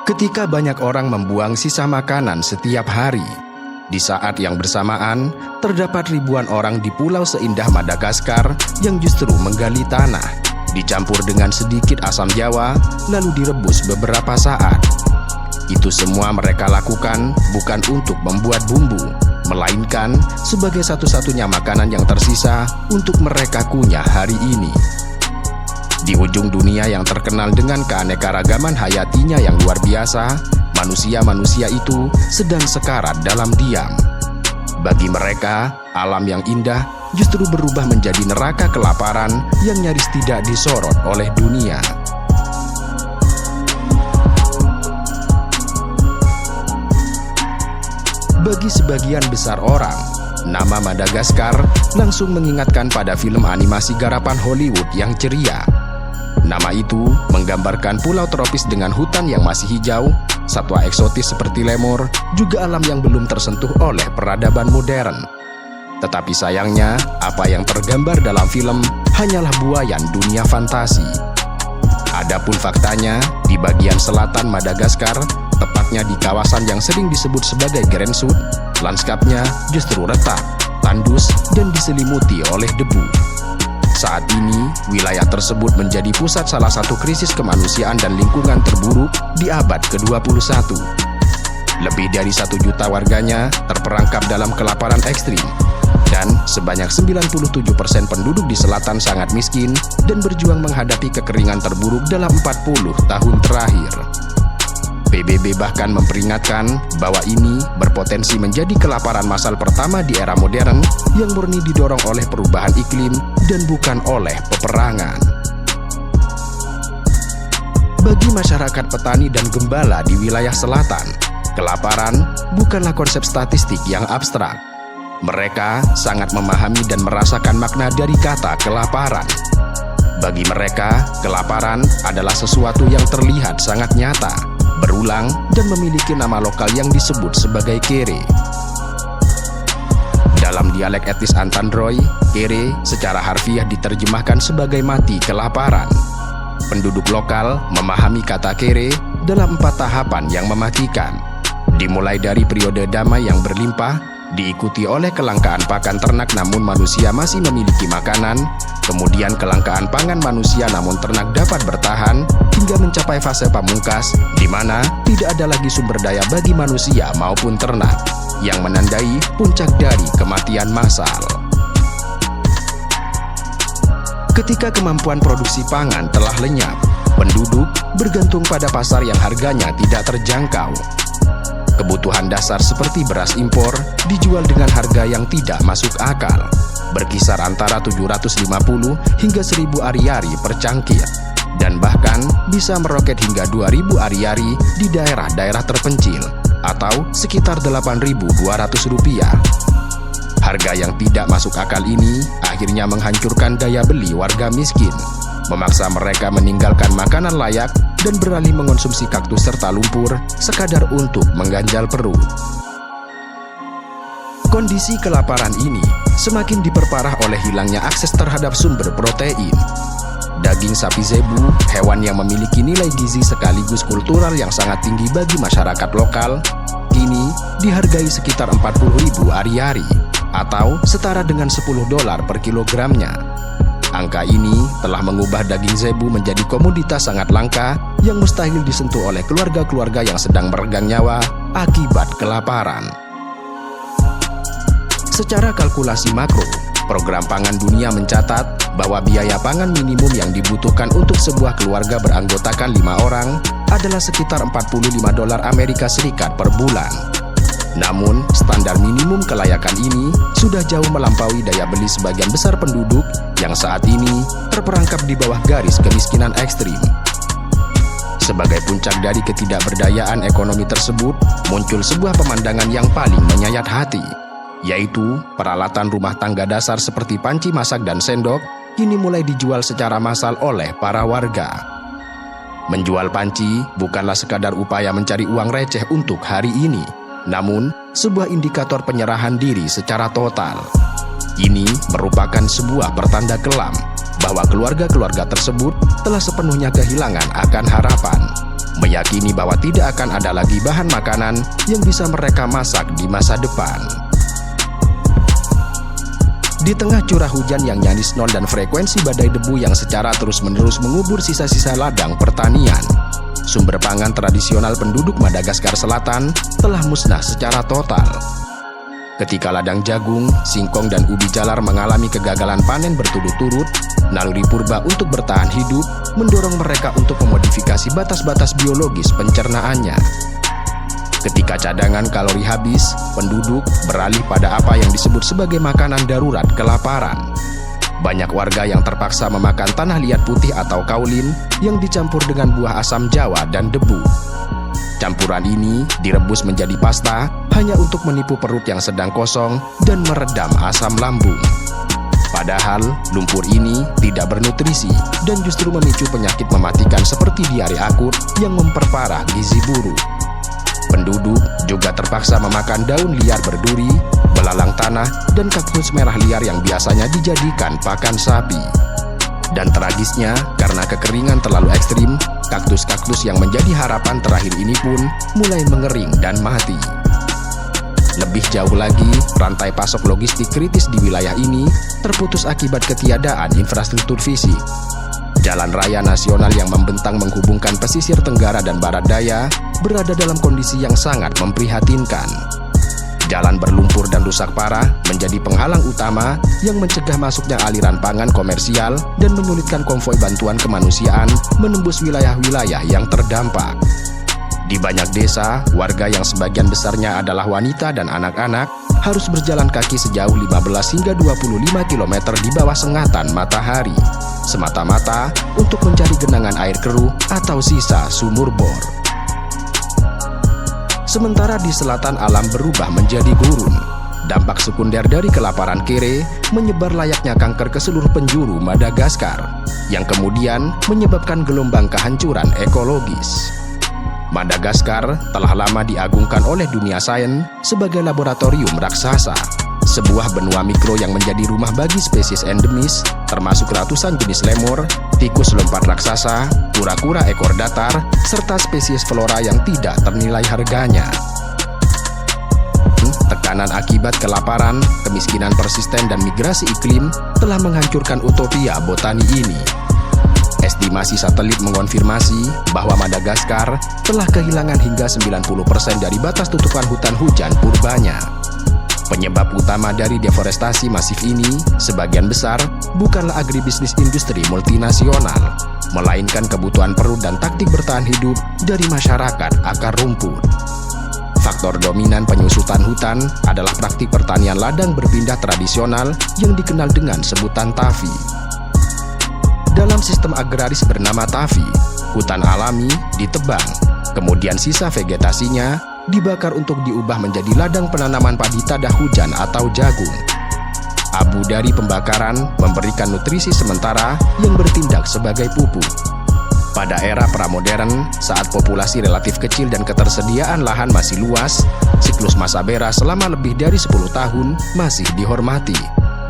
Ketika banyak orang membuang sisa makanan setiap hari, di saat yang bersamaan, terdapat ribuan orang di pulau seindah Madagaskar yang justru menggali tanah, dicampur dengan sedikit asam jawa, lalu direbus beberapa saat. Itu semua mereka lakukan bukan untuk membuat bumbu, melainkan sebagai satu-satunya makanan yang tersisa untuk mereka kunyah hari ini. Di ujung dunia yang terkenal dengan keanekaragaman hayatinya yang luar biasa, manusia-manusia itu sedang sekarat dalam diam. Bagi mereka, alam yang indah justru berubah menjadi neraka kelaparan yang nyaris tidak disorot oleh dunia. Bagi sebagian besar orang, nama Madagaskar langsung mengingatkan pada film animasi garapan Hollywood yang ceria. Nama itu menggambarkan pulau tropis dengan hutan yang masih hijau, satwa eksotis seperti lemur, juga alam yang belum tersentuh oleh peradaban modern. Tetapi sayangnya, apa yang tergambar dalam film hanyalah buayan dunia fantasi. Adapun faktanya, di bagian selatan Madagaskar, tepatnya di kawasan yang sering disebut sebagai Grand Sud, lanskapnya justru retak, tandus, dan diselimuti oleh debu. Saat ini, wilayah tersebut menjadi pusat salah satu krisis kemanusiaan dan lingkungan terburuk di abad ke-21. Lebih dari 1 juta warganya terperangkap dalam kelaparan ekstrim, dan sebanyak 97% penduduk di selatan sangat miskin dan berjuang menghadapi kekeringan terburuk dalam 40 tahun terakhir. PBB bahkan memperingatkan bahwa ini berpotensi menjadi kelaparan massal pertama di era modern yang murni didorong oleh perubahan iklim dan bukan oleh peperangan. Bagi masyarakat petani dan gembala di wilayah selatan, kelaparan bukanlah konsep statistik yang abstrak. Mereka sangat memahami dan merasakan makna dari kata kelaparan. Bagi mereka, kelaparan adalah sesuatu yang terlihat sangat nyata, berulang, dan memiliki nama lokal yang disebut sebagai kere. Dalam dialek etnis Antandroy, kere secara harfiah diterjemahkan sebagai mati kelaparan. Penduduk lokal memahami kata kere dalam 4 tahapan yang mematikan. Dimulai dari periode damai yang berlimpah, diikuti oleh kelangkaan pakan ternak namun manusia masih memiliki makanan, kemudian kelangkaan pangan manusia namun ternak dapat bertahan, hingga mencapai fase pamungkas, di mana tidak ada lagi sumber daya bagi manusia maupun ternak, yang menandai puncak dari kematian massal. Ketika kemampuan produksi pangan telah lenyap, penduduk bergantung pada pasar yang harganya tidak terjangkau. Kebutuhan dasar seperti beras impor dijual dengan harga yang tidak masuk akal, berkisar antara 750 hingga 1000 ariary per cangkir, dan bahkan bisa meroket hingga 2000 ariary di daerah-daerah terpencil, atau sekitar Rp8.200. Harga yang tidak masuk akal ini akhirnya menghancurkan daya beli warga miskin, memaksa mereka meninggalkan makanan layak dan beralih mengonsumsi kaktus serta lumpur sekadar untuk mengganjal perut. Kondisi kelaparan ini semakin diperparah oleh hilangnya akses terhadap sumber protein. Daging sapi zebu, hewan yang memiliki nilai gizi sekaligus kultural yang sangat tinggi bagi masyarakat lokal, kini dihargai sekitar 40.000 ariary, atau setara dengan $10 per kilogramnya. Angka ini telah mengubah daging zebu menjadi komoditas sangat langka yang mustahil disentuh oleh keluarga-keluarga yang sedang meregang nyawa akibat kelaparan. Secara kalkulasi makro, Program Pangan Dunia mencatat bahwa biaya pangan minimum yang dibutuhkan untuk sebuah keluarga beranggotakan 5 orang adalah sekitar $45 Amerika Serikat per bulan. Namun, standar minimum kelayakan ini sudah jauh melampaui daya beli sebagian besar penduduk yang saat ini terperangkap di bawah garis kemiskinan ekstrim. Sebagai puncak dari ketidakberdayaan ekonomi tersebut, muncul sebuah pemandangan yang paling menyayat hati, yaitu peralatan rumah tangga dasar seperti panci masak dan sendok kini mulai dijual secara massal oleh para warga. Menjual panci bukanlah sekadar upaya mencari uang receh untuk hari ini, namun sebuah indikator penyerahan diri secara total. Ini merupakan sebuah pertanda kelam bahwa keluarga-keluarga tersebut telah sepenuhnya kehilangan akan harapan. meyakini bahwa tidak akan ada lagi bahan makanan yang bisa mereka masak di masa depan. Di tengah curah hujan yang nyaris nol dan frekuensi badai debu yang secara terus-menerus mengubur sisa-sisa ladang pertanian, sumber pangan tradisional penduduk Madagaskar Selatan telah musnah secara total. Ketika ladang jagung, singkong, dan ubi jalar mengalami kegagalan panen berturut-turut, naluri purba untuk bertahan hidup mendorong mereka untuk memodifikasi batas-batas biologis pencernaannya. Ketika cadangan kalori habis, penduduk beralih pada apa yang disebut sebagai makanan darurat kelaparan. Banyak warga yang terpaksa memakan tanah liat putih atau kaulin yang dicampur dengan buah asam jawa dan debu. Campuran ini direbus menjadi pasta hanya untuk menipu perut yang sedang kosong dan meredam asam lambung. Padahal lumpur ini tidak bernutrisi dan justru memicu penyakit mematikan seperti diare akut yang memperparah gizi buruk. Penduduk juga terpaksa memakan daun liar berduri, belalang tanah, dan kaktus merah liar yang biasanya dijadikan pakan sapi. Dan tragisnya, karena kekeringan terlalu ekstrim, kaktus-kaktus yang menjadi harapan terakhir ini pun mulai mengering dan mati. Lebih jauh lagi, rantai pasok logistik kritis di wilayah ini terputus akibat ketiadaan infrastruktur fisik. Jalan raya nasional yang membentang menghubungkan pesisir tenggara dan barat daya berada dalam kondisi yang sangat memprihatinkan. Jalan berlumpur dan rusak parah menjadi penghalang utama yang mencegah masuknya aliran pangan komersial dan menyulitkan konvoi bantuan kemanusiaan menembus wilayah-wilayah yang terdampak. Di banyak desa, warga yang sebagian besarnya adalah wanita dan anak-anak harus berjalan kaki sejauh 15 hingga 25 km di bawah sengatan matahari, semata-mata untuk mencari genangan air keruh atau sisa sumur bor. Sementara di selatan alam berubah menjadi gurun. Dampak sekunder dari kelaparan kere menyebar layaknya kanker ke seluruh penjuru Madagaskar, yang kemudian menyebabkan gelombang kehancuran ekologis. Madagaskar telah lama diagungkan oleh dunia sains sebagai laboratorium raksasa, sebuah benua mikro yang menjadi rumah bagi spesies endemis, termasuk ratusan jenis lemur, tikus lompat raksasa, kura-kura ekor datar, serta spesies flora yang tidak ternilai harganya. Tekanan akibat kelaparan, kemiskinan persisten, dan migrasi iklim telah menghancurkan utopia botani ini. Estimasi satelit mengonfirmasi bahwa Madagaskar telah kehilangan hingga 90% dari batas tutupan hutan hujan purbanya. Penyebab utama dari deforestasi masif ini, sebagian besar, bukanlah agribisnis industri multinasional, melainkan kebutuhan perut dan taktik bertahan hidup dari masyarakat akar rumput. Faktor dominan penyusutan hutan adalah praktik pertanian ladang berpindah tradisional yang dikenal dengan sebutan TAFI. Dalam sistem agraris bernama TAFI, hutan alami ditebang, kemudian sisa vegetasinya dibakar untuk diubah menjadi ladang penanaman padi tada hujan atau jagung. Abu dari pembakaran memberikan nutrisi sementara yang bertindak sebagai pupuk. Pada era pramodern, saat populasi relatif kecil dan ketersediaan lahan masih luas, siklus masa bera selama lebih dari 10 tahun masih dihormati,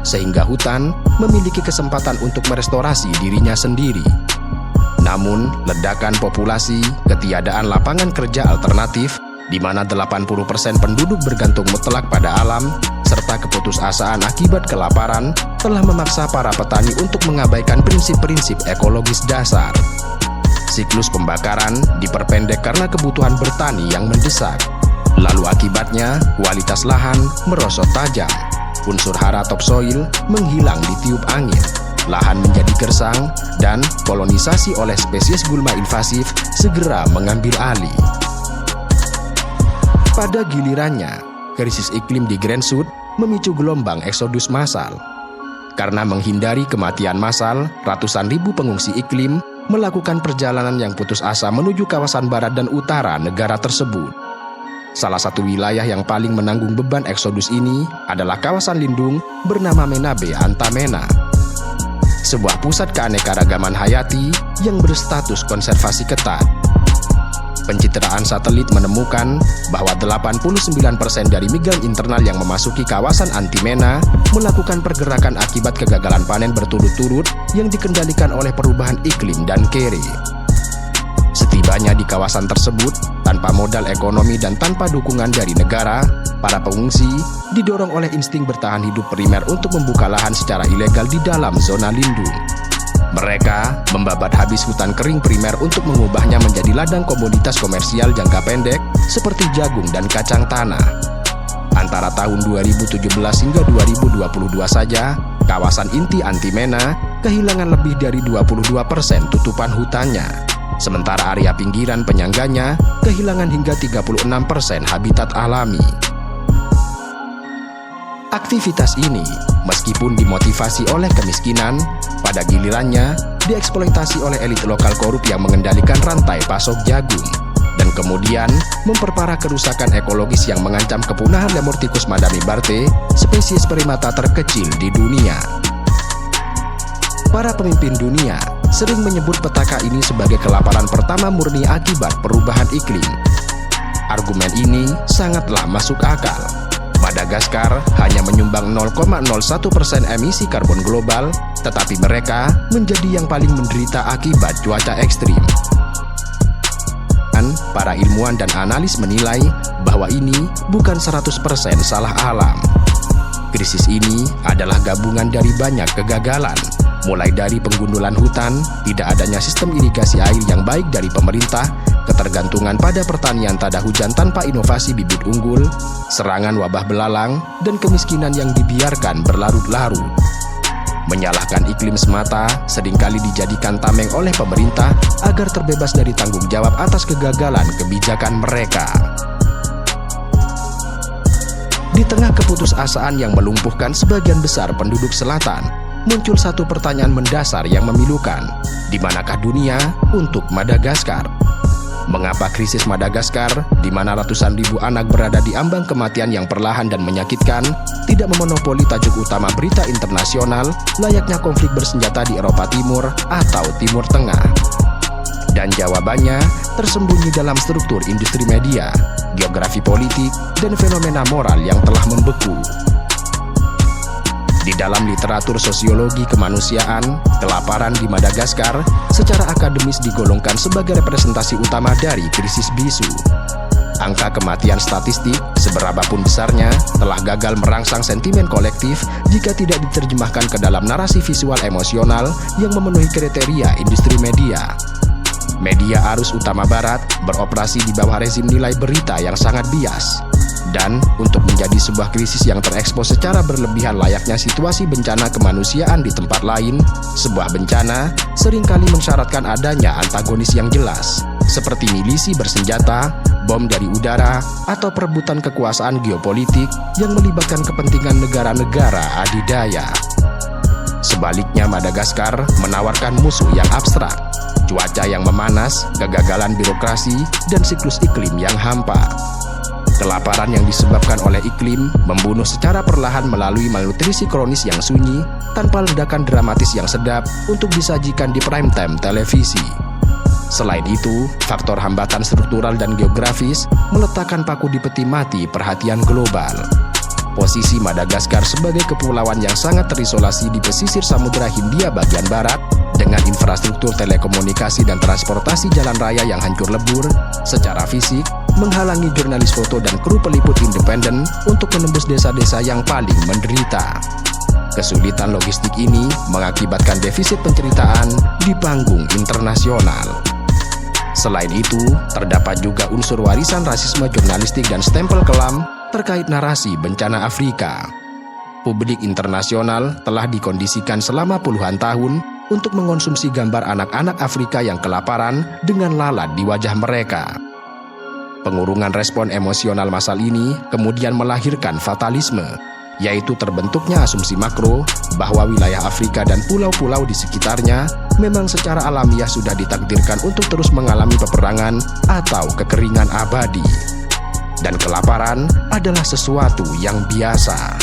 sehingga hutan memiliki kesempatan untuk merestorasi dirinya sendiri. Namun, ledakan populasi, ketiadaan lapangan kerja alternatif, di mana 80% penduduk bergantung mutlak pada alam, serta keputusasaan akibat kelaparan, telah memaksa para petani untuk mengabaikan prinsip-prinsip ekologis dasar. Siklus pembakaran diperpendek karena kebutuhan bertani yang mendesak. Lalu akibatnya, kualitas lahan merosot tajam. Unsur hara topsoil menghilang di tiup angin, lahan menjadi gersang, dan kolonisasi oleh spesies gulma invasif segera mengambil alih. Pada gilirannya, krisis iklim di Grand Sud memicu gelombang eksodus massal. Karena menghindari kematian massal, ratusan ribu pengungsi iklim melakukan perjalanan yang putus asa menuju kawasan barat dan utara negara tersebut. Salah satu wilayah yang paling menanggung beban eksodus ini adalah kawasan lindung bernama Menabe Antamena, sebuah pusat keanekaragaman hayati yang berstatus konservasi ketat. Pencitraan satelit menemukan bahwa 89% dari migran internal yang memasuki kawasan Antamena melakukan pergerakan akibat kegagalan panen berturut-turut yang dikendalikan oleh perubahan iklim dan kere. Setibanya di kawasan tersebut, tanpa modal ekonomi dan tanpa dukungan dari negara, para pengungsi didorong oleh insting bertahan hidup primer untuk membuka lahan secara ilegal di dalam zona lindung. Mereka membabat habis hutan kering primer untuk mengubahnya menjadi ladang komoditas komersial jangka pendek seperti jagung dan kacang tanah. Antara tahun 2017 hingga 2022 saja, kawasan inti Antimena kehilangan lebih dari 22% tutupan hutannya. Sementara area pinggiran penyangganya kehilangan hingga 36% habitat alami. Aktivitas ini, meskipun dimotivasi oleh kemiskinan, pada gilirannya dieksploitasi oleh elit lokal korup yang mengendalikan rantai pasok jagung, dan kemudian memperparah kerusakan ekologis yang mengancam kepunahan Lemurticus madamibarte, spesies primata terkecil di dunia. Para pemimpin dunia sering menyebut petaka ini sebagai kelaparan pertama murni akibat perubahan iklim. Argumen ini sangatlah masuk akal. Madagaskar hanya menyumbang 0,01% emisi karbon global, tetapi mereka menjadi yang paling menderita akibat cuaca ekstrim. Para ilmuwan dan analis menilai bahwa ini bukan 100% salah alam. Krisis ini adalah gabungan dari banyak kegagalan, mulai dari penggundulan hutan, tidak adanya sistem irigasi air yang baik dari pemerintah, ketergantungan pada pertanian tada hujan tanpa inovasi bibit unggul, serangan wabah belalang, dan kemiskinan yang dibiarkan berlarut-larut. Menyalahkan iklim semata seringkali dijadikan tameng oleh pemerintah agar terbebas dari tanggung jawab atas kegagalan kebijakan mereka. Di tengah keputusasaan yang melumpuhkan sebagian besar penduduk selatan, muncul satu pertanyaan mendasar yang memilukan. Di manakah dunia untuk Madagaskar? Mengapa krisis Madagaskar, di mana ratusan ribu anak berada di ambang kematian yang perlahan dan menyakitkan, tidak memonopoli tajuk utama berita internasional layaknya konflik bersenjata di Eropa Timur atau Timur Tengah? Dan jawabannya tersembunyi dalam struktur industri media, geografi politik, dan fenomena moral yang telah membeku. Di dalam literatur sosiologi kemanusiaan, kelaparan di Madagaskar secara akademis digolongkan sebagai representasi utama dari krisis bisu. Angka kematian statistik, seberapapun besarnya, telah gagal merangsang sentimen kolektif jika tidak diterjemahkan ke dalam narasi visual emosional yang memenuhi kriteria industri media. Media arus utama barat beroperasi di bawah rezim nilai berita yang sangat bias. Dan untuk menjadi sebuah krisis yang terekspos secara berlebihan layaknya situasi bencana kemanusiaan di tempat lain, sebuah bencana seringkali mensyaratkan adanya antagonis yang jelas, seperti milisi bersenjata, bom dari udara, atau perebutan kekuasaan geopolitik yang melibatkan kepentingan negara-negara adidaya. Sebaliknya, Madagaskar menawarkan musuh yang abstrak, cuaca yang memanas, kegagalan birokrasi, dan siklus iklim yang hampa. Kelaparan yang disebabkan oleh iklim membunuh secara perlahan melalui malnutrisi kronis yang sunyi tanpa ledakan dramatis yang sedap untuk disajikan di prime time televisi. Selain itu, faktor hambatan struktural dan geografis meletakkan paku di peti mati perhatian global. Posisi Madagaskar sebagai kepulauan yang sangat terisolasi di pesisir Samudra Hindia bagian barat dengan infrastruktur telekomunikasi dan transportasi jalan raya yang hancur lebur secara fisik menghalangi jurnalis foto dan kru peliput independen untuk menembus desa-desa yang paling menderita. Kesulitan logistik ini mengakibatkan defisit penceritaan di panggung internasional. Selain itu, terdapat juga unsur warisan rasisme jurnalistik dan stempel kelam terkait narasi bencana Afrika. Publik internasional telah dikondisikan selama puluhan tahun untuk mengonsumsi gambar anak-anak Afrika yang kelaparan dengan lalat di wajah mereka. Pengurungan respon emosional massal ini kemudian melahirkan fatalisme, yaitu terbentuknya asumsi makro bahwa wilayah Afrika dan pulau-pulau di sekitarnya memang secara alamiah sudah ditakdirkan untuk terus mengalami peperangan atau kekeringan abadi. Dan kelaparan adalah sesuatu yang biasa.